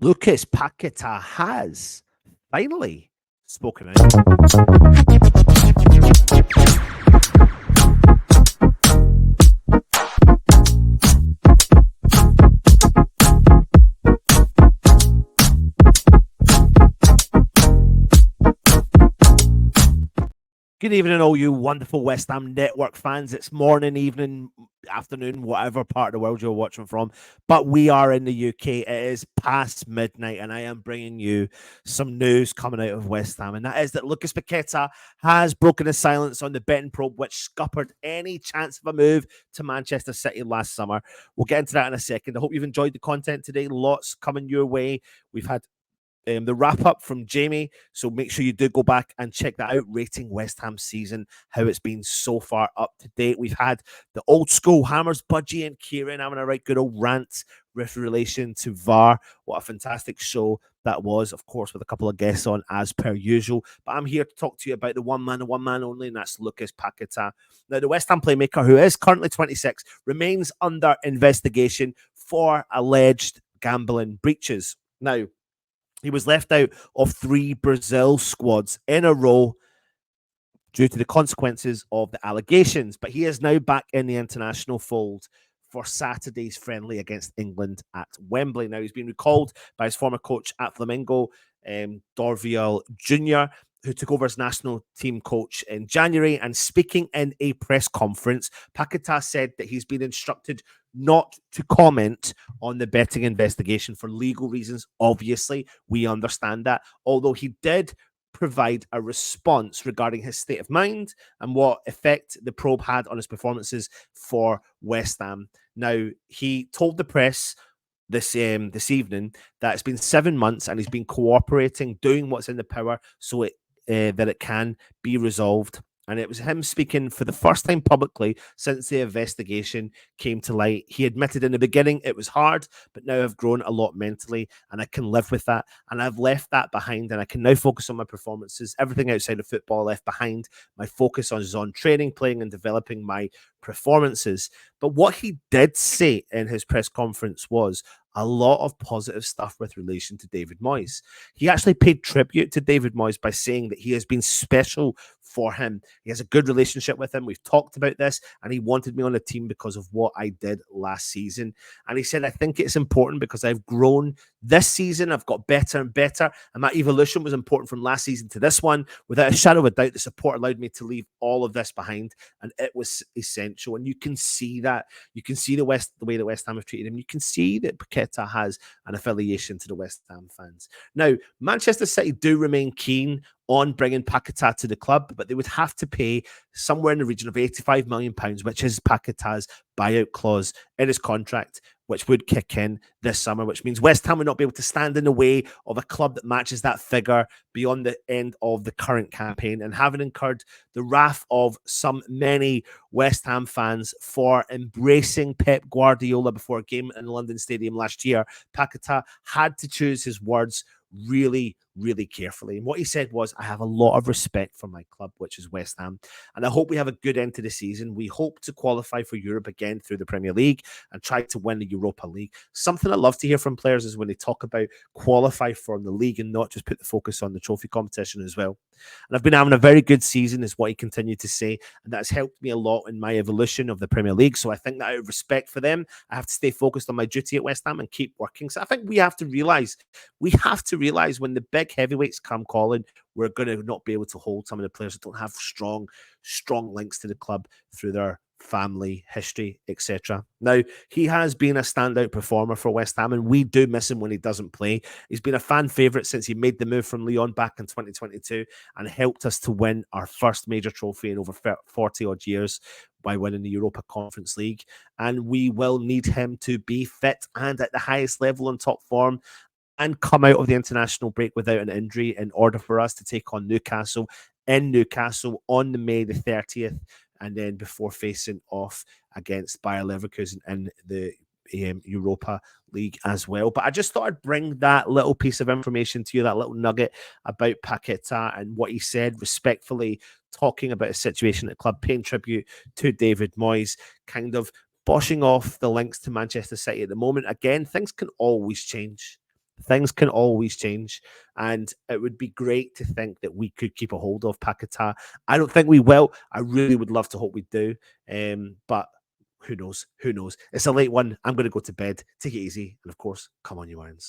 Lucas Paqueta has finally spoken out. Good evening, all you wonderful West Ham Network fans. It's morning, evening, afternoon, whatever part of the world you're watching from. But we are in the UK. It is past midnight, and I am bringing you some news coming out of West Ham. And that is that Lucas Paqueta has broken his silence on the betting probe, which scuppered any chance of a move to Manchester City last summer. We'll get into that in a second. I hope you've enjoyed the content today. Lots coming your way. We've had the wrap up from Jamie. So make sure you do go back and check that out. Rating West Ham season, how it's been so far up to date. We've had the old school Hammers, Budgie, and Kieran having a right good old rant with relation to VAR. What a fantastic show that was, of course, with a couple of guests on as per usual. But I'm here to talk to you about the one man and one man only, and that's Lucas Paqueta. Now, the West Ham playmaker, who is currently 26, remains under investigation for alleged gambling breaches. Now, he was left out of 3 Brazil squads in a row due to the consequences of the allegations, but he is now back in the international fold for Saturday's friendly against England at Wembley. Now, he's been recalled by his former coach at Flamengo, Dorviel Jr., who took over as national team coach in January. And speaking in a press conference, Paqueta said that he's been instructed not to comment on the betting investigation for legal reasons. Obviously, we understand that. Although he did provide a response regarding his state of mind and what effect the probe had on his performances for West Ham. Now, he told the press this evening that it's been 7 months and he's been cooperating, doing what's in the power so that it can be resolved. And it was him speaking for the first time publicly since the investigation came to light. He admitted in the beginning it was hard, but now I've grown a lot mentally and I can live with that. And I've left that behind and I can now focus on my performances. Everything outside of football I left behind. My focus is on training, playing, and developing my performances. But what he did say in his press conference was a lot of positive stuff with relation to David Moyes. He actually paid tribute to David Moyes by saying that he has been special for him. He has a good relationship with him. We've talked about this, and he wanted me on the team because of what I did last season. And he said, I think it's important because I've grown this season. I've got better and better, and that evolution was important from last season to this one. Without a shadow of a doubt, the support allowed me to leave all of this behind, and it was essential. And you can see that. You can see the way that West Ham have treated him. You can see that Paqueta has an affiliation to the West Ham fans. Now, Manchester City do remain keen on bringing Paqueta to the club, but they would have to pay somewhere in the region of £85 million, which is Paqueta's buyout clause in his contract, which would kick in this summer, which means West Ham would not be able to stand in the way of a club that matches that figure beyond the end of the current campaign. And having incurred the wrath of many West Ham fans for embracing Pep Guardiola before a game in the London Stadium last year, Paqueta had to choose his words really, really carefully. And what he said was, I have a lot of respect for my club, which is West Ham, and I hope we have a good end to the season. We hope to qualify for Europe again through the Premier League and try to win the Europa League. Something I love to hear from players is when they talk about qualify for the league and not just put the focus on the trophy competition as well. And I've been having a very good season, is what he continued to say, and that's helped me a lot in my evolution of the Premier League. So I think that out of respect for them, I have to stay focused on my duty at West Ham and keep working. So I think we have to realize when the big heavyweights come calling, we're going to not be able to hold some of the players that don't have strong links to the club through their family history, etc. Now, he has been a standout performer for West Ham, and we do miss him when he doesn't play. He's been a fan favourite since he made the move from Lyon back in 2022 and helped us to win our first major trophy in over 40 odd years by winning the Europa Conference League. And we will need him to be fit and at the highest level in top form and come out of the international break without an injury in order for us to take on Newcastle in Newcastle on the May the 30th, and then before facing off against Bayer Leverkusen in the Europa League as well. But I just thought I'd bring that little piece of information to you, that little nugget about Paqueta and what he said, respectfully talking about a situation at the club, paying tribute to David Moyes, kind of boshing off the links to Manchester City at the moment. Again, things can always change. things can always change, and it would be great to think that we could keep a hold of Paqueta. I don't think we will. I really would love to hope we do, but who knows? Who knows? It's a late one. I'm going to go to bed. Take it easy, and of course, come on, you irons.